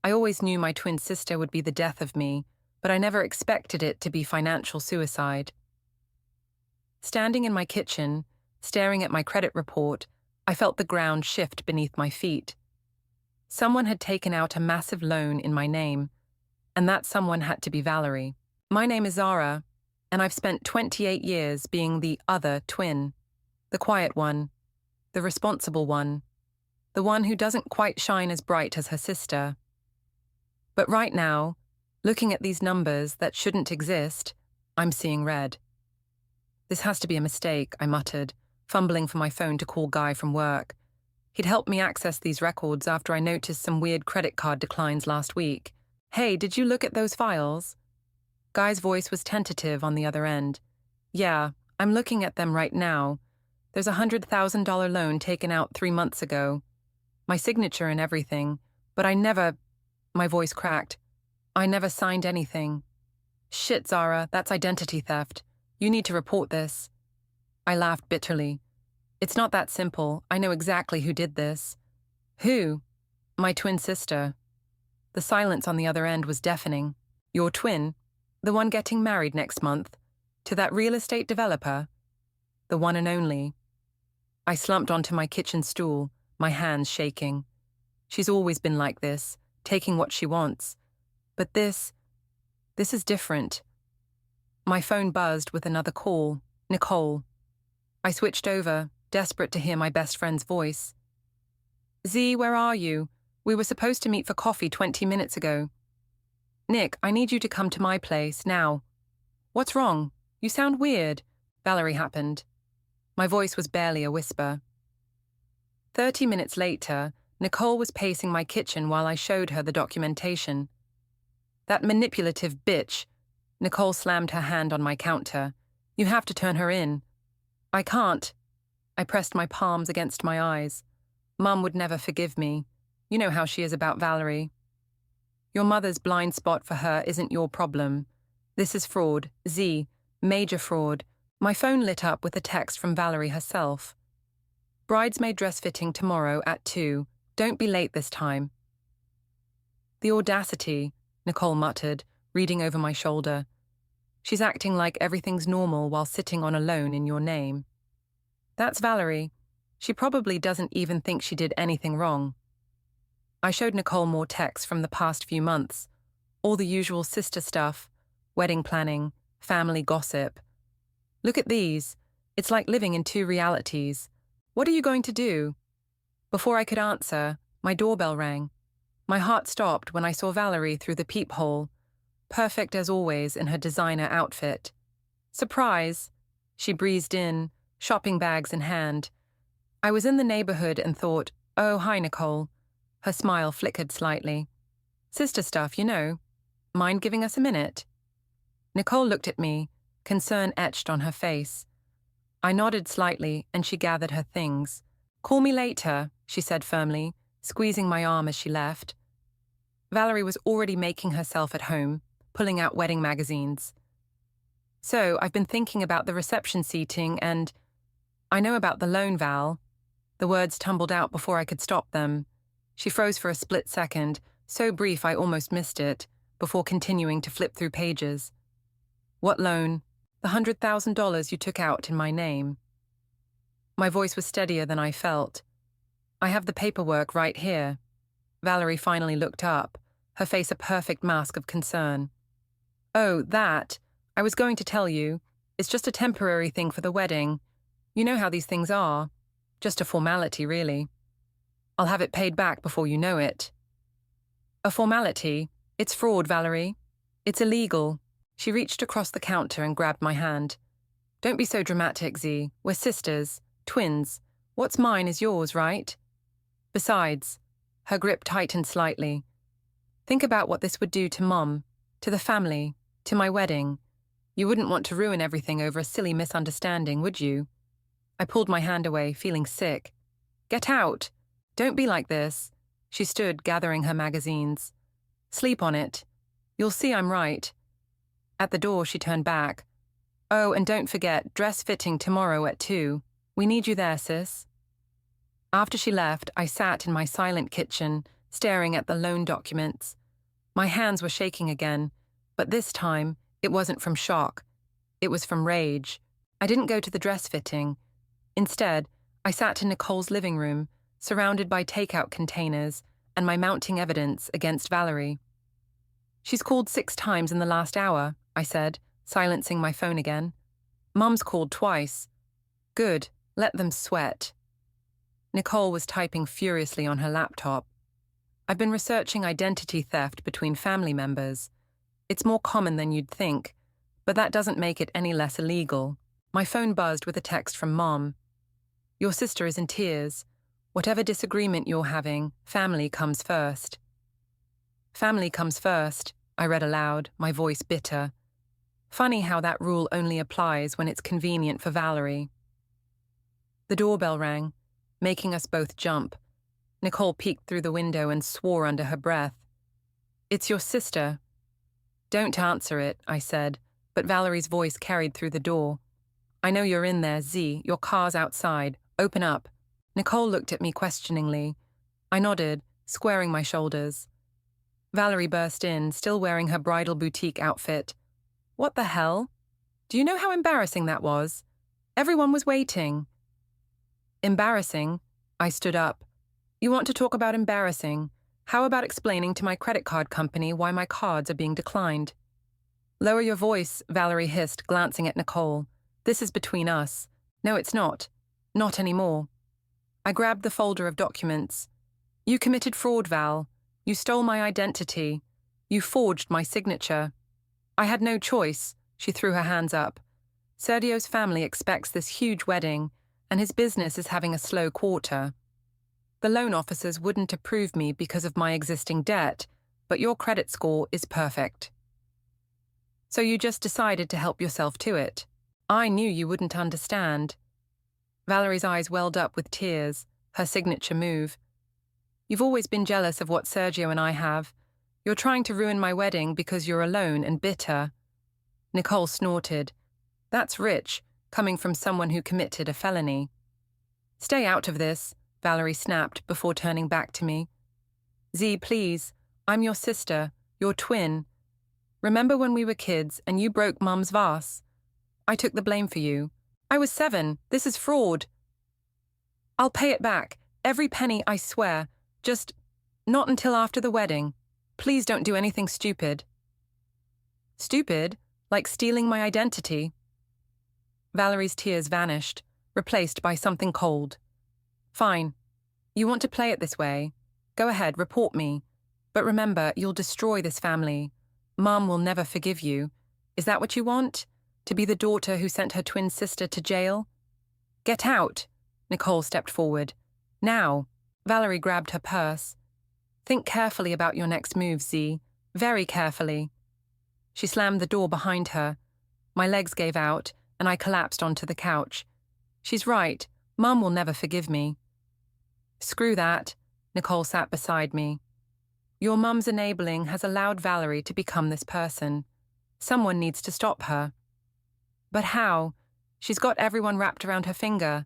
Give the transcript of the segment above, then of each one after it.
I always knew my twin sister would be the death of me, but I never expected it to be financial suicide. Standing in my kitchen, staring at my credit report, I felt the ground shift beneath my feet. Someone had taken out a massive loan in my name, and that someone had to be Valerie. My name is Zara, and I've spent 28 years being the other twin, the quiet one, the responsible one, the one who doesn't quite shine as bright as her sister. But right now, looking at these numbers that shouldn't exist, I'm seeing red. This has to be a mistake, I muttered, fumbling for my phone to call Guy from work. He'd helped me access these records after I noticed some weird credit card declines last week. Hey, did you look at those files? Guy's voice was tentative on the other end. Yeah, I'm looking at them right now. There's a $100,000 loan taken out 3 months ago. My signature and everything, but my voice cracked. I never signed anything. Shit, Zara, that's identity theft. You need to report this. I laughed bitterly. It's not that simple. I know exactly who did this. Who? My twin sister. The silence on the other end was deafening. Your twin? The one getting married next month? To that real estate developer? The one and only. I slumped onto my kitchen stool, my hands shaking. She's always been like this, taking what she wants. But this is different. My phone buzzed with another call. Nicole. I switched over, desperate to hear my best friend's voice. Z, where are you? We were supposed to meet for coffee 20 minutes ago. Nick, I need you to come to my place, now. What's wrong? You sound weird. Valerie happened. My voice was barely a whisper. 30 minutes later, Nicole was pacing my kitchen while I showed her the documentation. That manipulative bitch. Nicole slammed her hand on my counter. You have to turn her in. I can't. I pressed my palms against my eyes. Mum would never forgive me. You know how she is about Valerie. Your mother's blind spot for her isn't your problem. This is fraud, Z, major fraud. My phone lit up with a text from Valerie herself. Bridesmaid dress fitting tomorrow at 2. Don't be late this time. The audacity, Nicole muttered, reading over my shoulder. She's acting like everything's normal while sitting on a loan in your name. That's Valerie. She probably doesn't even think she did anything wrong. I showed Nicole more texts from the past few months. All the usual sister stuff, wedding planning, family gossip. Look at these. It's like living in 2 realities. What are you going to do? Before I could answer, my doorbell rang. My heart stopped when I saw Valerie through the peephole, perfect as always in her designer outfit. Surprise! She breezed in, shopping bags in hand. I was in the neighborhood and thought, oh, hi, Nicole. Her smile flickered slightly. Sister stuff, you know. Mind giving us a minute? Nicole looked at me, concern etched on her face. I nodded slightly and she gathered her things. Call me later, she said firmly, squeezing my arm as she left. Valerie was already making herself at home, pulling out wedding magazines. So I've been thinking about the reception seating and I know about the loan, Val. The words tumbled out before I could stop them. She froze for a split second, so brief I almost missed it, before continuing to flip through pages. What loan? The $100,000 you took out in my name. My voice was steadier than I felt. I have the paperwork right here. Valerie finally looked up, her face a perfect mask of concern. Oh, that. I was going to tell you. It's just a temporary thing for the wedding. You know how these things are. Just a formality, really. I'll have it paid back before you know it. A formality? It's fraud, Valerie. It's illegal. She reached across the counter and grabbed my hand. Don't be so dramatic, Z. We're sisters, twins. What's mine is yours, right? Besides, her grip tightened slightly. Think about what this would do to Mom, to the family, to my wedding. You wouldn't want to ruin everything over a silly misunderstanding, would you? I pulled my hand away, feeling sick. Get out! Don't be like this. She stood, gathering her magazines. Sleep on it. You'll see I'm right. At the door, she turned back. Oh, and don't forget, dress fitting tomorrow at 2. We need you there, sis. After she left, I sat in my silent kitchen, staring at the loan documents. My hands were shaking again, but this time it wasn't from shock. It was from rage. I didn't go to the dress fitting. Instead, I sat in Nicole's living room, surrounded by takeout containers and my mounting evidence against Valerie. "She's called 6 times in the last hour," I said, silencing my phone again. "Mum's called twice." "Good, let them sweat." Nicole was typing furiously on her laptop. "I've been researching identity theft between family members. It's more common than you'd think, but that doesn't make it any less illegal." My phone buzzed with a text from Mom. "Your sister is in tears. Whatever disagreement you're having, family comes first." "Family comes first," I read aloud, my voice bitter. Funny how that rule only applies when it's convenient for Valerie. The doorbell rang, making us both jump. Nicole peeked through the window and swore under her breath. "It's your sister." "Don't answer it," I said, but Valerie's voice carried through the door. "I know you're in there, Z. Your car's outside. Open up." Nicole looked at me questioningly. I nodded, squaring my shoulders. Valerie burst in, still wearing her bridal boutique outfit. "What the hell? Do you know how embarrassing that was? Everyone was waiting." "Embarrassing?" I stood up. "You want to talk about embarrassing? How about explaining to my credit card company why my cards are being declined?" "Lower your voice," Valerie hissed, glancing at Nicole. "This is between us." "No, it's not. Not anymore." I grabbed the folder of documents. "You committed fraud, Val. You stole my identity. You forged my signature." "I had no choice." She threw her hands up. "Sergio's family expects this huge wedding, and his business is having a slow quarter. The loan officers wouldn't approve me because of my existing debt, but your credit score is perfect. So you just decided to help yourself to it. I knew you wouldn't understand." Valerie's eyes welled up with tears, her signature move. "You've always been jealous of what Sergio and I have. You're trying to ruin my wedding because you're alone and bitter." Nicole snorted. "That's rich, coming from someone who committed a felony." "Stay out of this," Valerie snapped before turning back to me. "Z, please. I'm your sister, your twin. Remember when we were kids and you broke Mum's vase? I took the blame for you. I was 7. This is fraud." "I'll pay it back. Every penny, I swear. Just not until after the wedding. Please don't do anything stupid." "Stupid? Like stealing my identity?" Valerie's tears vanished, replaced by something cold. "Fine. You want to play it this way? Go ahead, report me. But remember, you'll destroy this family. Mum will never forgive you. Is that what you want? To be the daughter who sent her twin sister to jail?" "Get out!" Nicole stepped forward. "Now." Valerie grabbed her purse. "Think carefully about your next move, Z. Very carefully." She slammed the door behind her. My legs gave out, and I collapsed onto the couch. "She's right. Mum will never forgive me." "Screw that." Nicole sat beside me. "Your mum's enabling has allowed Valerie to become this person. Someone needs to stop her." "But how? She's got everyone wrapped around her finger.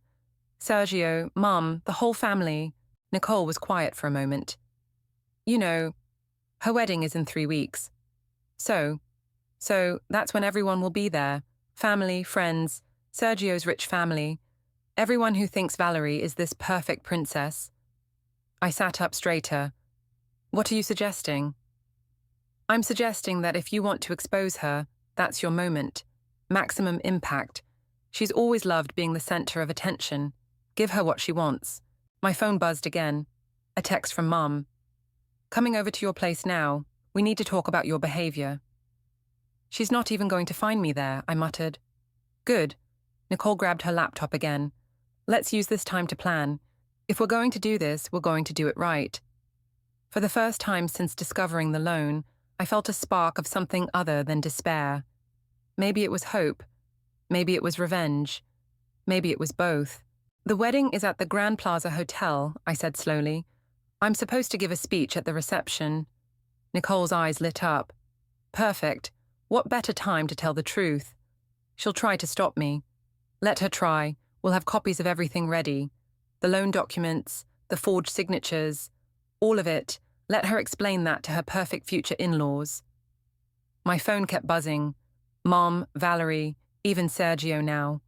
Sergio, Mum, the whole family." Nicole was quiet for a moment. "You know, her wedding is in 3 weeks. So that's when everyone will be there. Family, friends, Sergio's rich family. Everyone who thinks Valerie is this perfect princess." I sat up straighter. "What are you suggesting?" "I'm suggesting that if you want to expose her, that's your moment. Maximum impact. She's always loved being the center of attention. Give her what she wants." My phone buzzed again. A text from Mum. "Coming over to your place now. We need to talk about your behavior." "She's not even going to find me there," I muttered. "Good." Nicole grabbed her laptop again. "Let's use this time to plan. If we're going to do this, we're going to do it right." For the first time since discovering the loan, I felt a spark of something other than despair. Maybe it was hope. Maybe it was revenge. Maybe it was both. "The wedding is at the Grand Plaza Hotel," I said slowly. "I'm supposed to give a speech at the reception." Nicole's eyes lit up. "Perfect. What better time to tell the truth? She'll try to stop me. Let her try. We'll have copies of everything ready. The loan documents, the forged signatures, all of it. Let her explain that to her perfect future in-laws. My phone kept buzzing. Mom, Valerie, even Sergio now.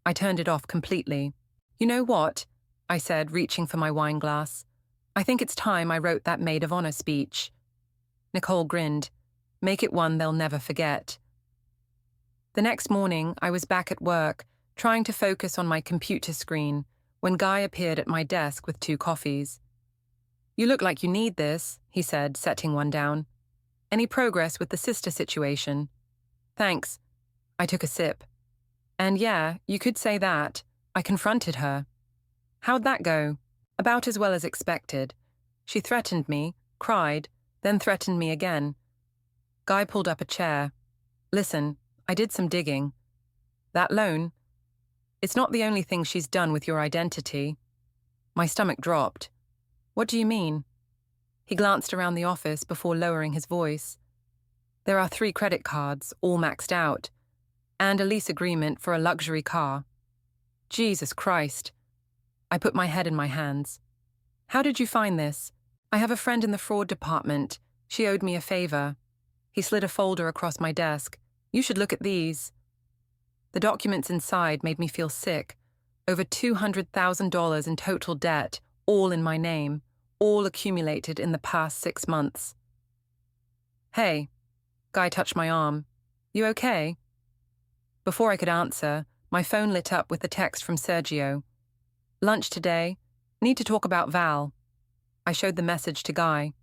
I turned it off completely. You know what? I said, reaching for my wine glass. I think it's time I wrote that maid of honor speech. Nicole grinned. Make it one they'll never forget. The next morning, I was back at work, trying to focus on my computer screen, when Guy appeared at my desk with 2 coffees. You look like you need this, he said, setting one down. Any progress with the sister situation? Thanks. I took a sip. And yeah, you could say that. I confronted her. How'd that go? About as well as expected. She threatened me, cried, then threatened me again. Guy pulled up a chair. Listen, I did some digging. That loan? It's not the only thing she's done with your identity. My stomach dropped. What do you mean? He glanced around the office before lowering his voice. There are 3 credit cards, all maxed out, and a lease agreement for a luxury car. Jesus Christ. I put my head in my hands. How did you find this? I have a friend in the fraud department. She owed me a favor. He slid a folder across my desk. You should look at these. The documents inside made me feel sick. Over $200,000 in total debt, all in my name, all accumulated in the past 6 months. Hey. Guy touched my arm. You okay? Before I could answer, my phone lit up with the text from Sergio. Lunch today. Need to talk about Val. I showed the message to Guy.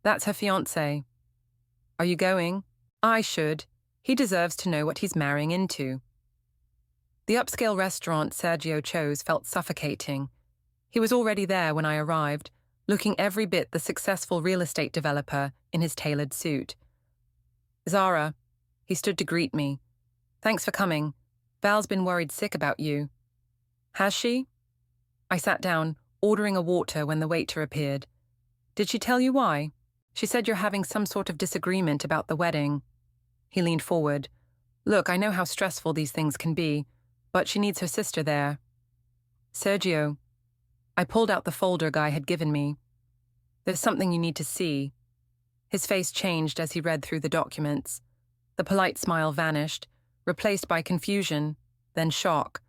That's her fiancé. Are you going? I should. He deserves to know what he's marrying into. The upscale restaurant Sergio chose felt suffocating. He was already there when I arrived, looking every bit the successful real estate developer in his tailored suit. Zara. He stood to greet me. Thanks for coming. Val's been worried sick about you. Has she? I sat down, ordering a water when the waiter appeared. Did she tell you why? She said you're having some sort of disagreement about the wedding. He leaned forward. Look, I know how stressful these things can be, but she needs her sister there. Sergio. I pulled out the folder Guy had given me. There's something you need to see. His face changed as he read through the documents. The polite smile vanished, replaced by confusion, then shock.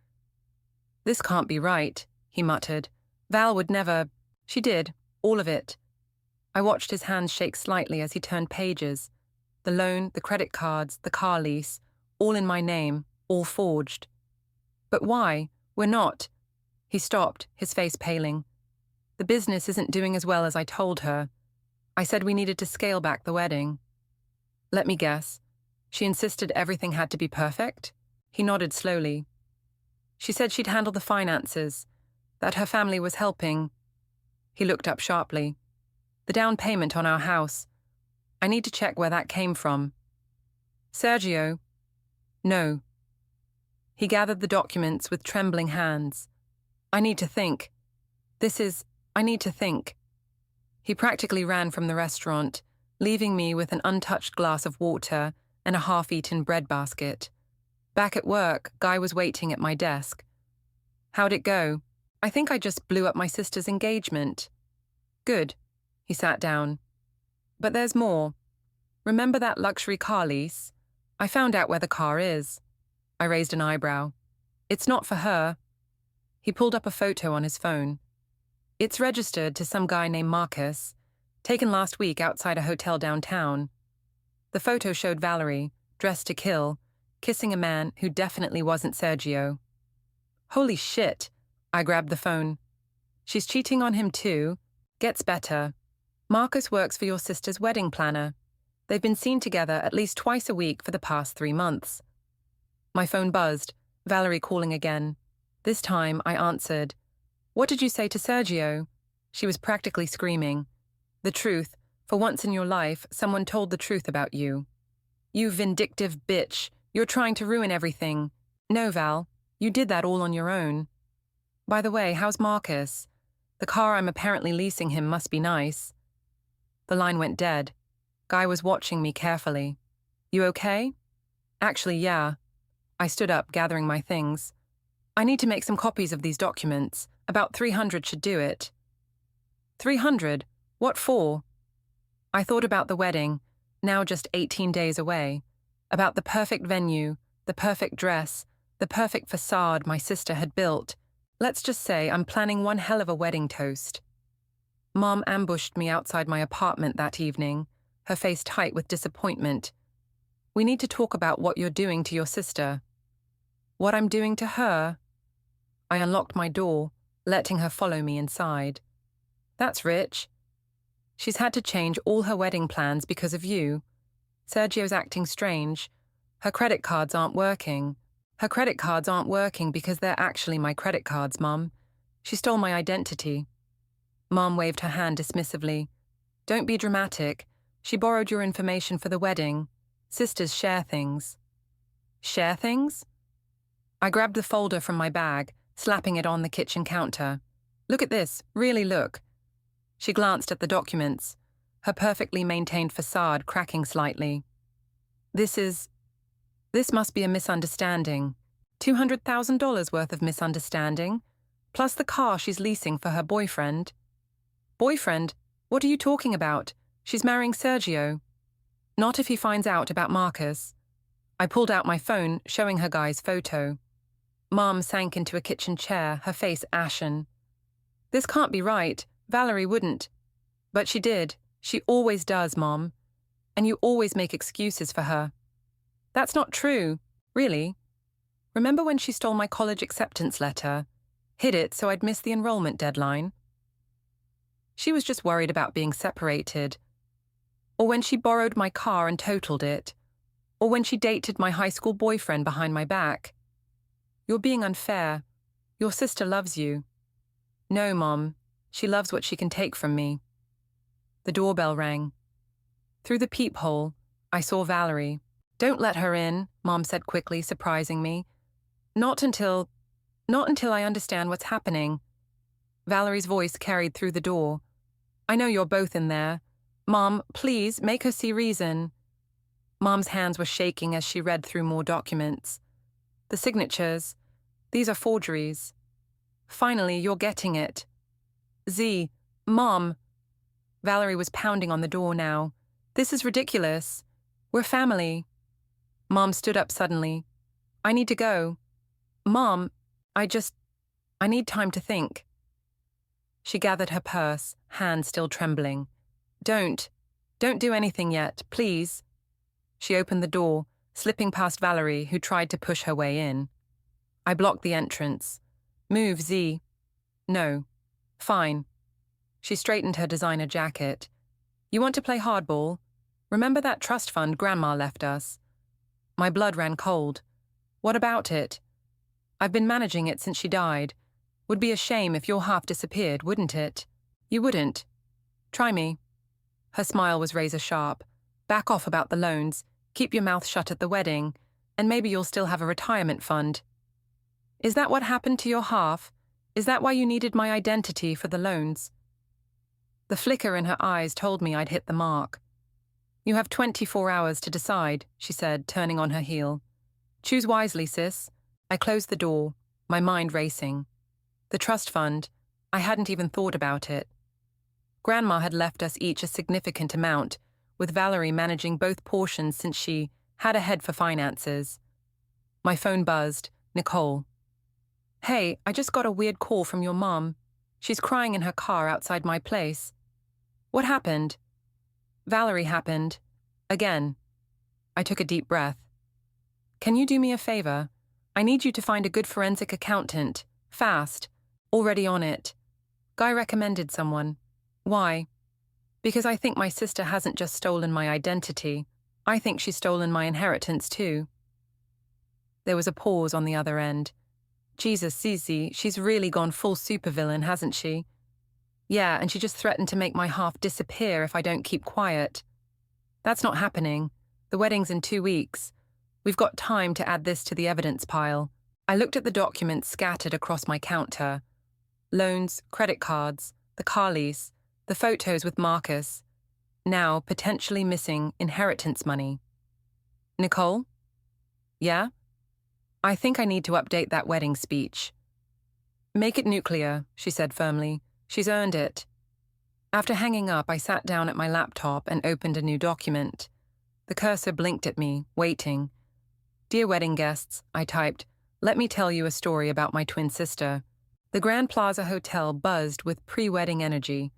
This can't be right, he muttered. Val would never. She did, all of it. I watched his hands shake slightly as he turned pages. The loan, the credit cards, the car lease, all in my name, all forged. But why? We're not. He stopped, his face paling. The business isn't doing as well as I told her. I said we needed to scale back the wedding. Let me guess. She insisted everything had to be perfect? He nodded slowly. She said she'd handle the finances, that her family was helping. He looked up sharply. The down payment on our house. I need to check where that came from. Sergio? No. He gathered the documents with trembling hands. I need to think. I need to think. He practically ran from the restaurant, leaving me with an untouched glass of water and a half-eaten bread basket. Back at work, Guy was waiting at my desk. How'd it go? I think I just blew up my sister's engagement. Good. He sat down. But there's more. Remember that luxury car lease? I found out where the car is. I raised an eyebrow. It's not for her. He pulled up a photo on his phone. It's registered to some guy named Marcus, taken last week outside a hotel downtown. The photo showed Valerie, dressed to kill, kissing a man who definitely wasn't Sergio. Holy shit, I grabbed the phone. She's cheating on him too. Gets better. Marcus works for your sister's wedding planner. They've been seen together at least twice a week for the past 3 months. My phone buzzed, Valerie calling again. This time I answered. What did you say to Sergio? She was practically screaming. The truth. For once in your life, someone told the truth about you. You vindictive bitch. You're trying to ruin everything. No, Val. You did that all on your own. By the way, how's Marcus? The car I'm apparently leasing him must be nice. The line went dead. Guy was watching me carefully. You okay? Actually, yeah. I stood up, gathering my things. I need to make some copies of these documents. About 300 should do it. 300? What for? I thought about the wedding, now just 18 days away, about the perfect venue, the perfect dress, the perfect facade my sister had built. Let's just say I'm planning one hell of a wedding toast. Mom ambushed me outside my apartment that evening, her face tight with disappointment. We need to talk about what you're doing to your sister. What I'm doing to her? I unlocked my door, letting her follow me inside. That's rich. She's had to change all her wedding plans because of you. Sergio's acting strange. Her credit cards aren't working. Her credit cards aren't working because they're actually my credit cards, Mum. She stole my identity. Mom waved her hand dismissively. Don't be dramatic. She borrowed your information for the wedding. Sisters share things. Share things? I grabbed the folder from my bag, slapping it on the kitchen counter. Look at this, really look. She glanced at the documents, her perfectly maintained facade cracking slightly. This must be a misunderstanding. $200,000 worth of misunderstanding, plus the car she's leasing for her boyfriend. Boyfriend? What are you talking about? She's marrying Sergio. Not if he finds out about Marcus. I pulled out my phone, showing her guy's photo. Mom sank into a kitchen chair, her face ashen. This can't be right. Valerie wouldn't. But she did. She always does, Mom. And you always make excuses for her. That's not true, really. Remember when she stole my college acceptance letter? Hid it so I'd miss the enrollment deadline? She was just worried about being separated. Or when she borrowed my car and totaled it. Or when she dated my high school boyfriend behind my back. You're being unfair. Your sister loves you. No, Mom. She loves what she can take from me. The doorbell rang. Through the peephole, I saw Valerie. Don't let her in, Mom said quickly, surprising me. Not until I understand what's happening. Valerie's voice carried through the door. I know you're both in there. Mom, please, make her see reason. Mom's hands were shaking as she read through more documents. The signatures. These are forgeries. Finally, you're getting it. Z, Mom. Valerie was pounding on the door now. This is ridiculous. We're family. Mom stood up suddenly. I need to go. Mom, I need time to think. She gathered her purse, hand still trembling. Don't do anything yet, please. She opened the door, slipping past Valerie, who tried to push her way in. I blocked the entrance. Move, Z. No. Fine. She straightened her designer jacket. You want to play hardball? Remember that trust fund Grandma left us? My blood ran cold. What about it? I've been managing it since she died. Would be a shame if your half disappeared, wouldn't it? You wouldn't. Try me. Her smile was razor sharp. Back off about the loans. Keep your mouth shut at the wedding. And maybe you'll still have a retirement fund. Is that what happened to your half? Is that why you needed my identity for the loans? The flicker in her eyes told me I'd hit the mark. You have 24 hours to decide, she said, turning on her heel. Choose wisely, sis. I closed the door, my mind racing. The trust fund, I hadn't even thought about it. Grandma had left us each a significant amount, with Valerie managing both portions since she had a head for finances. My phone buzzed. Nicole. Hey, I just got a weird call from your mom. She's crying in her car outside my place. What happened? Valerie happened. Again. I took a deep breath. Can you do me a favor? I need you to find a good forensic accountant. Fast. Already on it. Guy recommended someone. Why? Because I think my sister hasn't just stolen my identity. I think she's stolen my inheritance too. There was a pause on the other end. Jesus, Zizi, she's really gone full supervillain, hasn't she? Yeah, and she just threatened to make my half disappear if I don't keep quiet. That's not happening. The wedding's in 2 weeks. We've got time to add this to the evidence pile. I looked at the documents scattered across my counter. Loans, credit cards, the car lease, the photos with Marcus. Now, potentially missing inheritance money. Nicole? Yeah? I think I need to update that wedding speech. Make it nuclear, she said firmly. She's earned it. After hanging up, I sat down at my laptop and opened a new document. The cursor blinked at me, waiting. "Dear wedding guests," I typed, "let me tell you a story about my twin sister." The Grand Plaza Hotel buzzed with pre-wedding energy.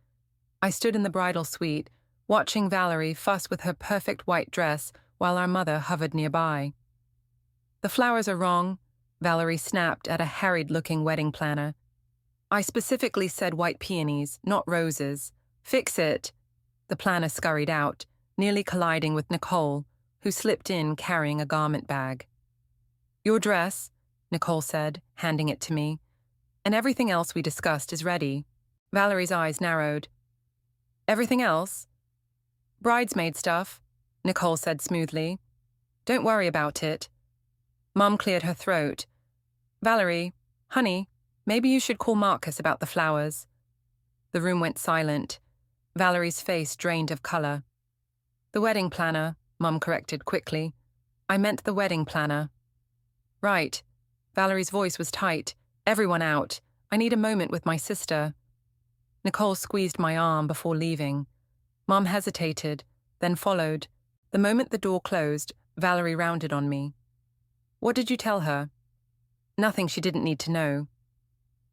I stood in the bridal suite, watching Valerie fuss with her perfect white dress while our mother hovered nearby. "The flowers are wrong," Valerie snapped at a harried-looking wedding planner. "I specifically said white peonies, not roses. Fix it." The planner scurried out, nearly colliding with Nicole, who slipped in carrying a garment bag. "Your dress," Nicole said, handing it to me, "and everything else we discussed is ready." Valerie's eyes narrowed. "Everything else?" "Bridesmaid stuff," Nicole said smoothly. "Don't worry about it." Mum cleared her throat. "Valerie, honey, maybe you should call Marcus about the flowers." The room went silent. Valerie's face drained of color. "The wedding planner," Mum corrected quickly. "I meant the wedding planner." "Right." Valerie's voice was tight. "Everyone out. I need a moment with my sister." Nicole squeezed my arm before leaving. Mom hesitated, then followed. The moment the door closed, Valerie rounded on me. "What did you tell her?" "Nothing she didn't need to know."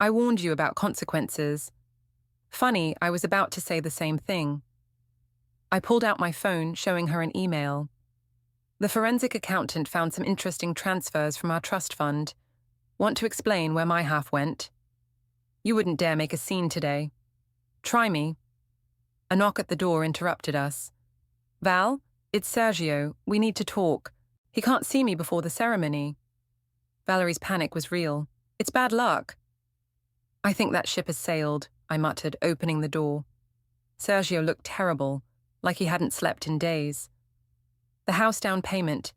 "I warned you about consequences." Funny, I was about to say the same thing. I pulled out my phone, showing her an email. "The forensic accountant found some interesting transfers from our trust fund. Want to explain where my half went?" "You wouldn't dare make a scene today." "Try me." A knock at the door interrupted us. "Val, it's Sergio. We need to talk. He can't see me before the ceremony." Valerie's panic was real. "It's bad luck." "I think that ship has sailed," I muttered, opening the door. Sergio looked terrible, like he hadn't slept in days. "The house down payment.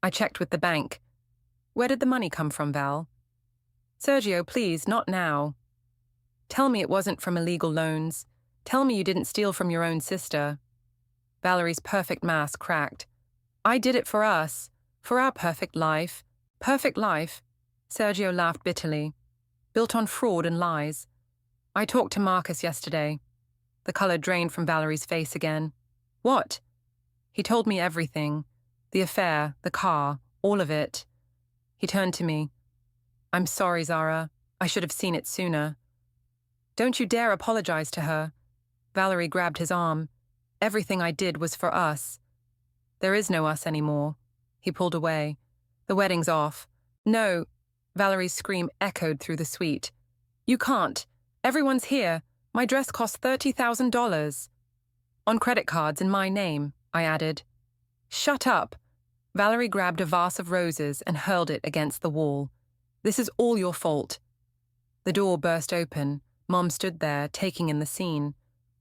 I checked with the bank." "Where did the money come from, Val?" "Sergio, please, not now." "Tell me it wasn't from illegal loans. Tell me you didn't steal from your own sister." Valerie's perfect mask cracked. "I did it for us. For our perfect life." "Perfect life?" Sergio laughed bitterly. "Built on fraud and lies. I talked to Marcus yesterday." The color drained from Valerie's face again. "What?" "He told me everything. The affair, the car, all of it." He turned to me. "I'm sorry, Zara. I should have seen it sooner." "Don't you dare apologize to her." Valerie grabbed his arm. "Everything I did was for us." "There is no us anymore." He pulled away. "The wedding's off." "No." Valerie's scream echoed through the suite. "You can't. Everyone's here. My dress cost $30,000. "On credit cards in my name," I added. "Shut up." Valerie grabbed a vase of roses and hurled it against the wall. "This is all your fault." The door burst open. Mom stood there, taking in the scene.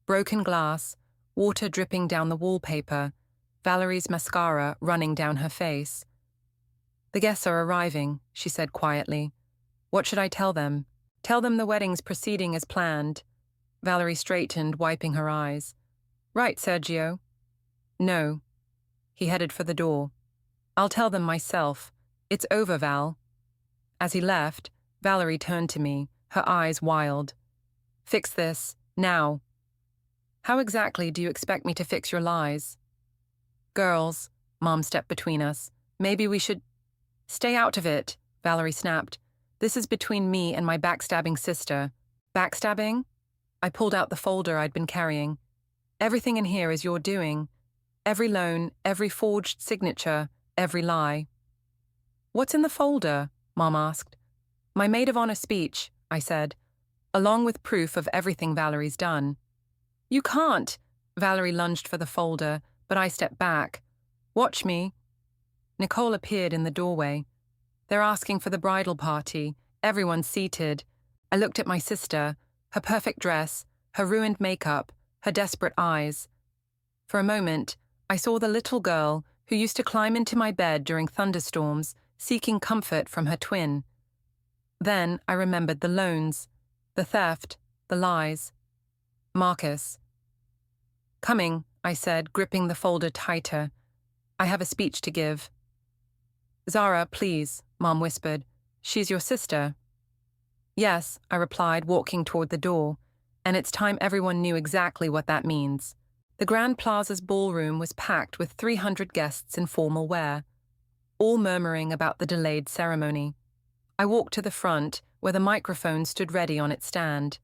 Broken glass, water dripping down the wallpaper, Valerie's mascara running down her face. "The guests are arriving," she said quietly. "What should I tell them?" "Tell them the wedding's proceeding as planned." Valerie straightened, wiping her eyes. "Right, Sergio." "No." He headed for the door. "I'll tell them myself. It's over, Val." As he left, Valerie turned to me, her eyes wild. "Fix this, now." "How exactly do you expect me to fix your lies?" "Girls," Mom stepped between us, "maybe we should—" "Stay out of it," Valerie snapped. "This is between me and my backstabbing sister." "Backstabbing?" I pulled out the folder I'd been carrying. "Everything in here is your doing. Every loan, every forged signature, every lie." "What's in the folder?" Mom asked. "My maid of honor speech," I said, "along with proof of everything Valerie's done." "You can't!" Valerie lunged for the folder, but I stepped back. "Watch me." Nicole appeared in the doorway. "They're asking for the bridal party. Everyone's seated." I looked at my sister, her perfect dress, her ruined makeup, her desperate eyes. For a moment, I saw the little girl who used to climb into my bed during thunderstorms, seeking comfort from her twin. Then I remembered the loans, the theft, the lies. Marcus. "Coming," I said, gripping the folder tighter. "I have a speech to give." "Zara, please," Mom whispered. "She's your sister." "Yes," I replied, walking toward the door. and it's time everyone knew exactly what that means. The Grand Plaza's ballroom was packed with 300 guests in formal wear, all murmuring about the delayed ceremony. I walked to the front, where the microphone stood ready on its stand.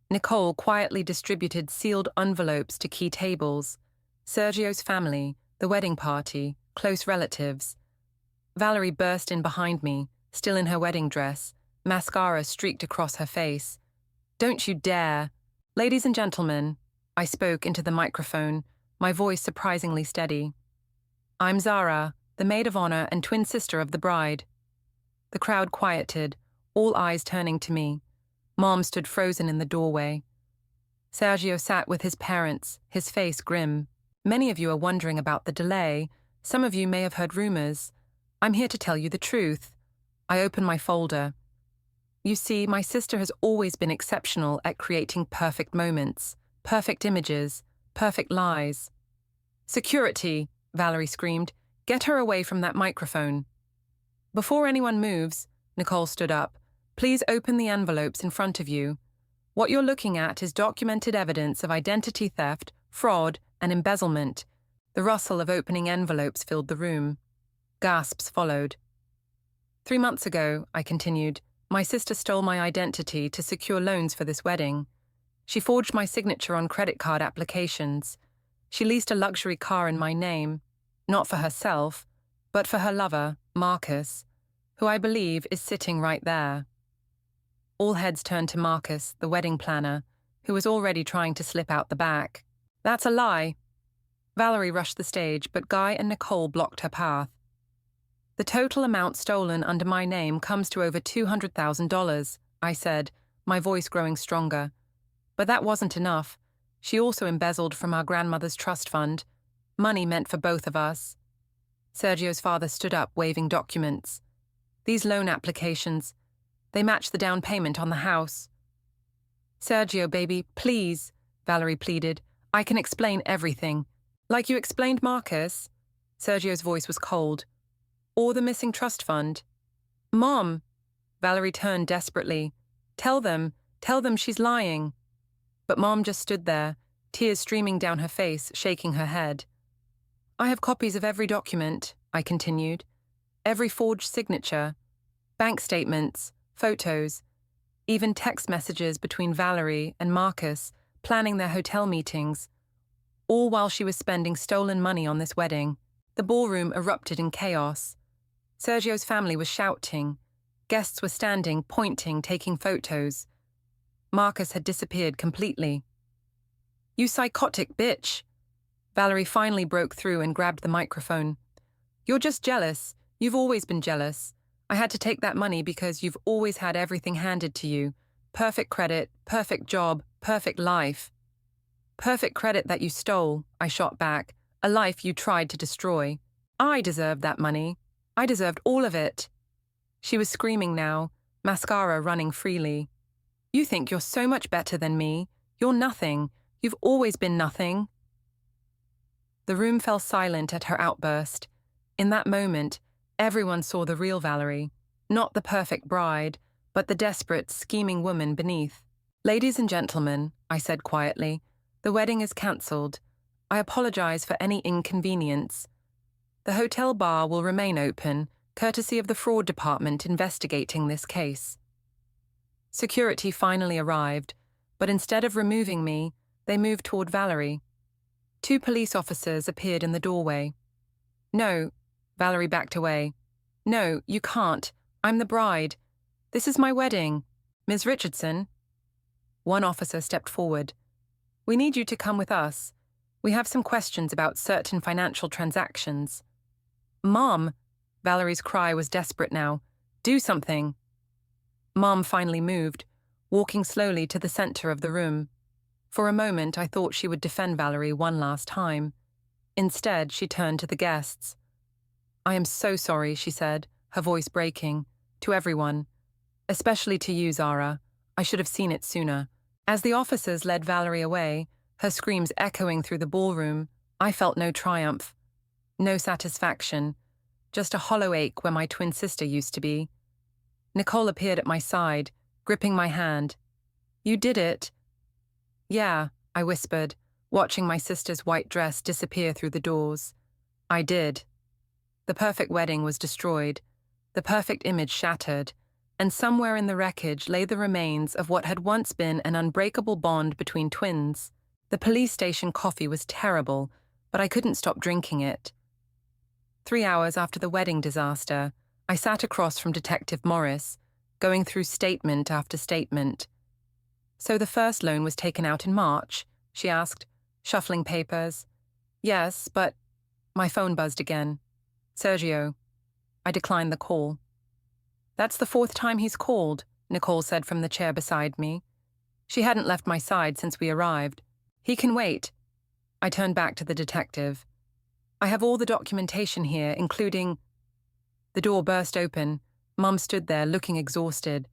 Nicole quietly distributed sealed envelopes to key tables: Sergio's family, the wedding party, close relatives. Valerie burst in behind me, still in her wedding dress, mascara streaked across her face. "Don't you dare!" "Ladies and gentlemen," I spoke into the microphone, my voice surprisingly steady. "I'm Zara, the maid of honor and twin sister of the bride." The crowd quieted, all eyes turning to me. Mom stood frozen in the doorway. Sergio sat with his parents, his face grim. "Many of you are wondering about the delay. Some of you may have heard rumors. I'm here to tell you the truth." I opened my folder. "You see, my sister has always been exceptional at creating perfect moments, perfect images, perfect lies." "Security!" Valerie screamed. "Get her away from that microphone." "Before anyone moves," Nicole stood up, "please open the envelopes in front of you. What you're looking at is documented evidence of identity theft, fraud, and embezzlement." The rustle of opening envelopes filled the room. Gasps followed. "3 months ago," I continued, "my sister stole my identity to secure loans for this wedding. She forged my signature on credit card applications. She leased a luxury car in my name, not for herself, but for her lover, Marcus, who I believe is sitting right there." All heads turned to Marcus, the wedding planner, who was already trying to slip out the back. "That's a lie." Valerie rushed the stage, but Guy and Nicole blocked her path. "The total amount stolen under my name comes to over $200,000, I said, my voice growing stronger. "But that wasn't enough. She also embezzled from our grandmother's trust fund, money meant for both of us." Sergio's father stood up, waving documents. "These loan applications, they match the down payment on the house." "Sergio, baby, please," Valerie pleaded. "I can explain everything." "Like you explained Marcus?" Sergio's voice was cold. "Or the missing trust fund?" "Mom!" Valerie turned desperately. Tell them she's lying." But Mom just stood there, tears streaming down her face, shaking her head. "I have copies of every document," I continued. "Every forged signature, bank statements, photos, even text messages between Valerie and Marcus planning their hotel meetings, all while she was spending stolen money on this wedding." The ballroom erupted in chaos. Sergio's family was shouting. Guests were standing, pointing, taking photos. Marcus had disappeared completely. "You psychotic bitch!" Valerie finally broke through and grabbed the microphone. "You're just jealous. You've always been jealous. I had to take that money because you've always had everything handed to you. Perfect credit, perfect job, perfect life." "Perfect credit that you stole," I shot back. "A life you tried to destroy. I deserved that money. I deserved all of it." She was screaming now, mascara running freely. "You think you're so much better than me. You're nothing. You've always been nothing." The room fell silent at her outburst. In that moment, everyone saw the real Valerie, not the perfect bride, but the desperate, scheming woman beneath. "Ladies and gentlemen," I said quietly, "the wedding is cancelled. I apologize for any inconvenience. The hotel bar will remain open, courtesy of the fraud department investigating this case." Security finally arrived, but instead of removing me, they moved toward Valerie. 2 police officers appeared in the doorway. "No," Valerie backed away. "No, you can't. I'm the bride. This is my wedding. Ms. Richardson." One officer stepped forward. "We need you to come with us. We have some questions about certain financial transactions." "Mom!" Valerie's cry was desperate now. "Do something." Mom finally moved, walking slowly to the center of the room. For a moment, I thought she would defend Valerie one last time. Instead, she turned to the guests. "I am so sorry," she said, her voice breaking. "To everyone. Especially to you, Zara. I should have seen it sooner." As the officers led Valerie away, her screams echoing through the ballroom, I felt no triumph, no satisfaction, just a hollow ache where my twin sister used to be. Nicole appeared at my side, gripping my hand. "You did it." Yeah, I whispered, watching my sister's white dress disappear through the doors. I did. The perfect wedding was destroyed, the perfect image shattered, and somewhere in the wreckage lay the remains of what had once been an unbreakable bond between twins. The police station coffee was terrible, but I couldn't stop drinking it. 3 hours after the wedding disaster, I sat across from Detective Morris, going through statement after statement. So the first loan was taken out in March, she asked, shuffling papers. Yes, but... My phone buzzed again. Sergio. I declined the call. That's the 4th time he's called, Nicole said from the chair beside me. She hadn't left my side since we arrived. He can wait. I turned back to the detective. I have all the documentation here, including... The door burst open. Mum stood there, looking exhausted.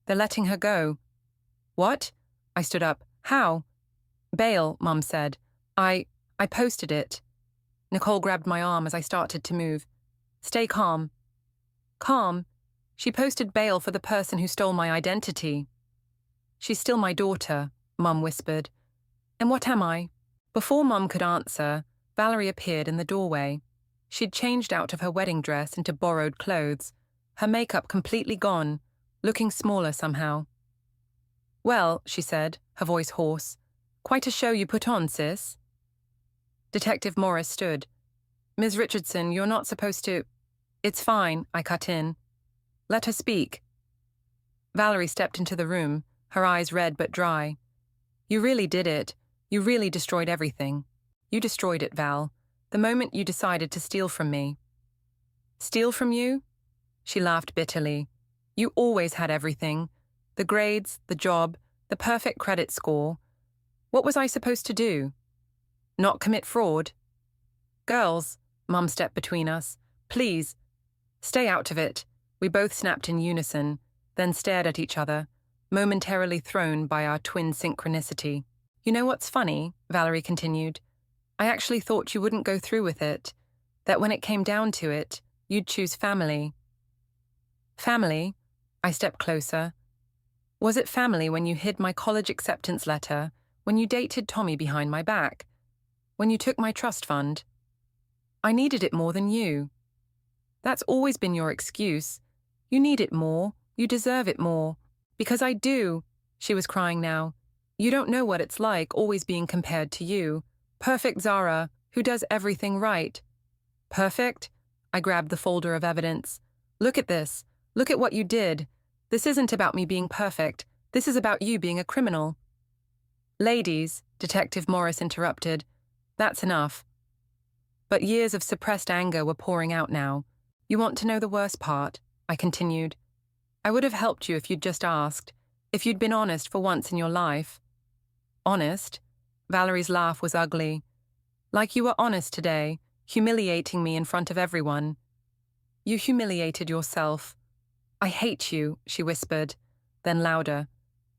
They're letting her go. What? I stood up. How? Bail, Mum said. I posted it. Nicole grabbed my arm as I started to move. Stay calm. Calm? She posted bail for the person who stole my identity. She's still my daughter, Mum whispered. And what am I? Before Mum could answer, Valerie appeared in the doorway. She'd changed out of her wedding dress into borrowed clothes, her makeup completely gone, looking smaller somehow. Well, she said, her voice hoarse, quite a show you put on, sis. Detective Morris stood. Ms. Richardson, you're not supposed to... It's fine, I cut in. Let her speak. Valerie stepped into the room, her eyes red but dry. You really did it. You really destroyed everything. You destroyed it, Val, the moment you decided to steal from me. Steal from you? She laughed bitterly. You always had everything. The grades, the job, the perfect credit score. What was I supposed to do? Not commit fraud? Girls, Mum stepped between us. Please. Stay out of it. We both snapped in unison, then stared at each other, momentarily thrown by our twin synchronicity. You know what's funny? Valerie continued. I actually thought you wouldn't go through with it, that when it came down to it, you'd choose family. Family? I stepped closer. Was it family when you hid my college acceptance letter, when you dated Tommy behind my back, when you took my trust fund? I needed it more than you. That's always been your excuse. You need it more. You deserve it more. Because I do. She was crying now. You don't know what it's like always being compared to you. Perfect Zara, who does everything right. Perfect? I grabbed the folder of evidence. Look at this. Look at what you did. This isn't about me being perfect. This is about you being a criminal. Ladies, Detective Morris interrupted. That's enough. But years of suppressed anger were pouring out now. You want to know the worst part? I continued. I would have helped you if you'd just asked, if you'd been honest for once in your life. Honest? Valerie's laugh was ugly. Like you were honest today, humiliating me in front of everyone. You humiliated yourself. I hate you, she whispered, then louder.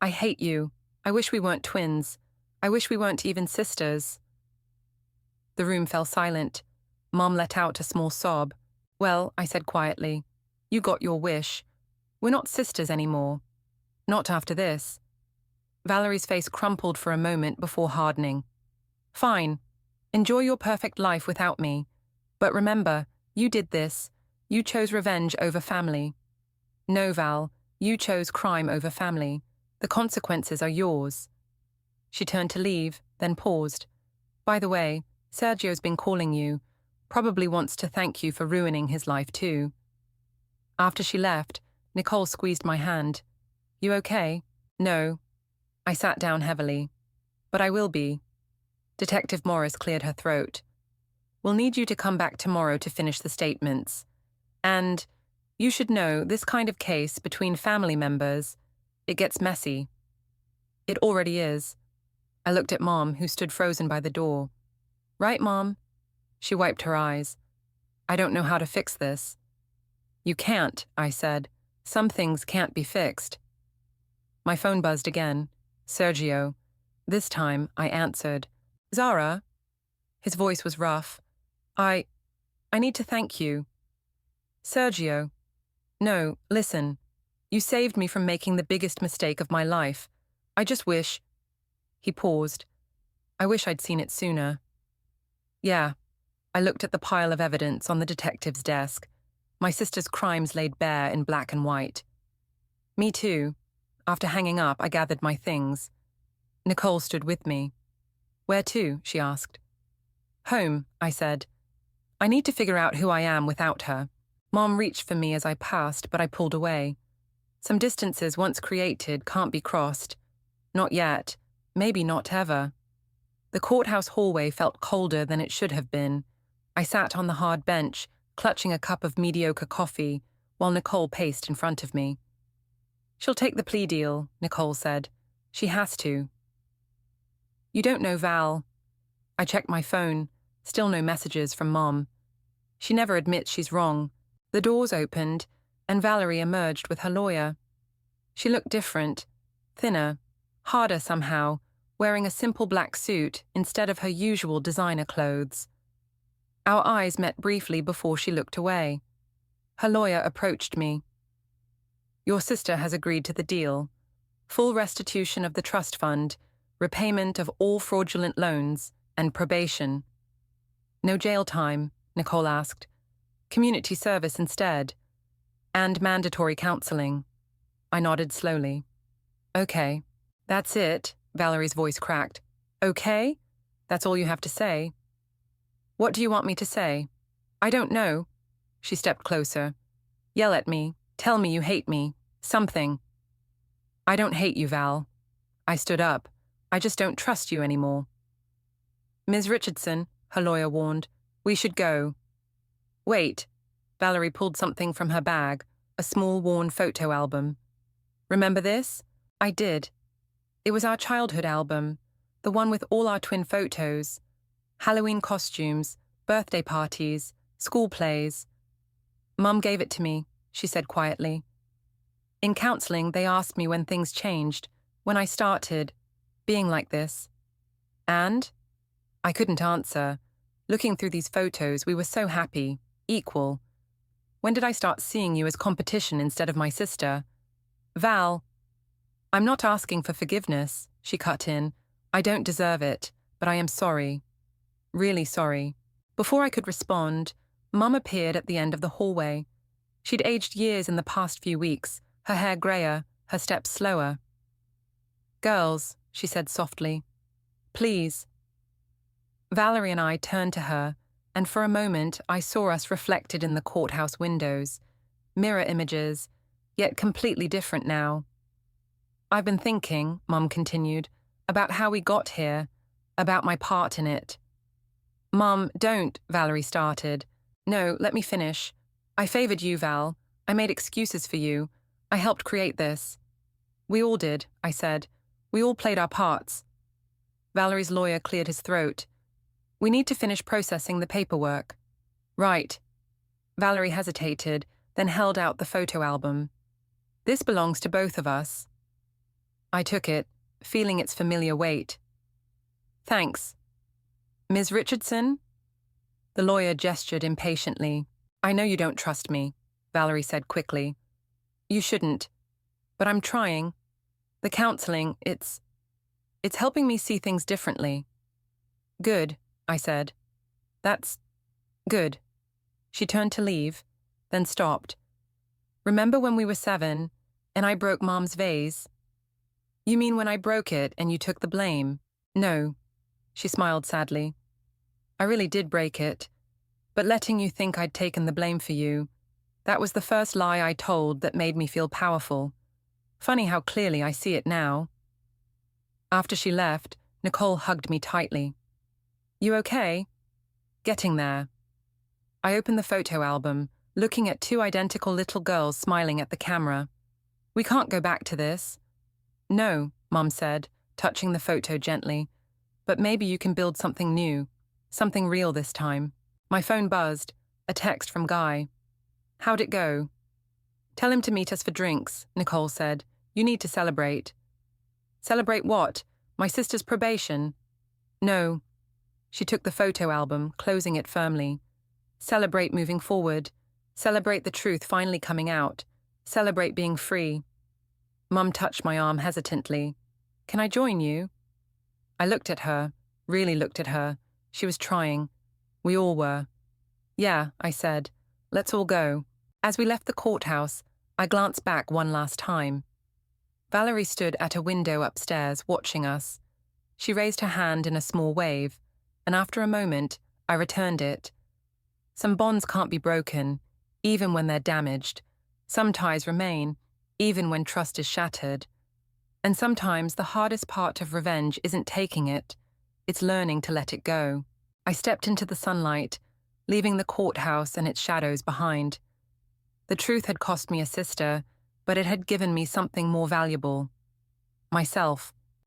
I hate you. I wish we weren't twins. I wish we weren't even sisters. The room fell silent. Mom let out a small sob. Well, I said quietly, you got your wish. We're not sisters anymore. Not after this. Valerie's face crumpled for a moment before hardening. Fine. Enjoy your perfect life without me. But remember, you did this. You chose revenge over family. No, Val, you chose crime over family. The consequences are yours. She turned to leave, then paused. By the way, Sergio's been calling you. Probably wants to thank you for ruining his life too. After she left, Nicole squeezed my hand. You okay? No. I sat down heavily. But I will be. Detective Morris cleared her throat. We'll need you to come back tomorrow to finish the statements. And you should know this kind of case between family members, it gets messy. It already is. I looked at Mom, who stood frozen by the door. Right, Mom? She wiped her eyes. I don't know how to fix this. You can't, I said. Some things can't be fixed. My phone buzzed again. Sergio. This time, I answered. Zara? His voice was rough. I need to thank you. Sergio. No, listen. You saved me from making the biggest mistake of my life. I just wish... He paused. I wish I'd seen it sooner. Yeah. I looked at the pile of evidence on the detective's desk. My sister's crimes laid bare in black and white. Me too. After hanging up, I gathered my things. Nicole stood with me. Where to? She asked. Home, I said. I need to figure out who I am without her. Mom reached for me as I passed, but I pulled away. Some distances once created can't be crossed. Not yet. Maybe not ever. The courthouse hallway felt colder than it should have been. I sat on the hard bench, clutching a cup of mediocre coffee, while Nicole paced in front of me. She'll take the plea deal, Nicole said. She has to. You don't know Val. I checked my phone. Still no messages from Mom. She never admits she's wrong. The doors opened, and Valerie emerged with her lawyer. She looked different, thinner, harder somehow, wearing a simple black suit instead of her usual designer clothes. Our eyes met briefly before she looked away. Her lawyer approached me. Your sister has agreed to the deal. Full restitution of the trust fund, repayment of all fraudulent loans, and probation. No jail time, Nicole asked. Community service instead. And mandatory counseling. I nodded slowly. Okay. That's it, Valerie's voice cracked. Okay? That's all you have to say? What do you want me to say? I don't know. She stepped closer. Yell at me. Tell me you hate me. Something. I don't hate you, Val. I stood up. I just don't trust you anymore. Ms. Richardson, her lawyer warned, we should go. Wait. Valerie pulled something from her bag, a small worn photo album. Remember this? I did. It was our childhood album, the one with all our twin photos. Halloween costumes, birthday parties, school plays. Mum gave it to me, she said quietly. In counseling, they asked me when things changed, when I started, being like this. And? I couldn't answer. Looking through these photos, we were so happy, equal. When did I start seeing you as competition instead of my sister? Val. I'm not asking for forgiveness, she cut in. I don't deserve it, but I am sorry. Really sorry. Before I could respond, Mum appeared at the end of the hallway. She'd aged years in the past few weeks, her hair grayer, her steps slower. Girls, she said softly. Please. Valerie and I turned to her, and for a moment I saw us reflected in the courthouse windows. Mirror images, yet completely different now. I've been thinking, Mum continued, about how we got here, about my part in it. Mum, don't, Valerie started. No, let me finish. I favored you, Val. I made excuses for you. I helped create this. We all did, I said. We all played our parts. Valerie's lawyer cleared his throat. We need to finish processing the paperwork. Right. Valerie hesitated, then held out the photo album. This belongs to both of us. I took it, feeling its familiar weight. Thanks. Ms. Richardson? The lawyer gestured impatiently. I know you don't trust me, Valerie said quickly. You shouldn't. But I'm trying. The counseling, it's helping me see things differently. Good, I said. That's good. She turned to leave, then stopped. Remember when we were 7, and I broke Mom's vase? You mean when I broke it and you took the blame? No. She smiled sadly. I really did break it. But letting you think I'd taken the blame for you, that was the first lie I told that made me feel powerful. Funny how clearly I see it now. After she left, Nicole hugged me tightly. You okay? Getting there. I opened the photo album, looking at 2 identical little girls smiling at the camera. We can't go back to this. No, Mum said, touching the photo gently. But maybe you can build something new, something real this time. My phone buzzed, a text from Guy. How'd it go? Tell him to meet us for drinks, Nicole said. You need to celebrate. Celebrate what? My sister's probation? No. She took the photo album, closing it firmly. Celebrate moving forward. Celebrate the truth finally coming out. Celebrate being free. Mum touched my arm hesitantly. Can I join you? I looked at her, really looked at her. She was trying. We all were. Yeah, I said. Let's all go. As we left the courthouse, I glanced back one last time. Valerie stood at a window upstairs, watching us. She raised her hand in a small wave, and after a moment, I returned it. Some bonds can't be broken, even when they're damaged. Some ties remain, even when trust is shattered. And sometimes the hardest part of revenge isn't taking it, it's learning to let it go. I stepped into the sunlight, leaving the courthouse and its shadows behind. The truth had cost me a sister, but it had given me something more valuable: myself.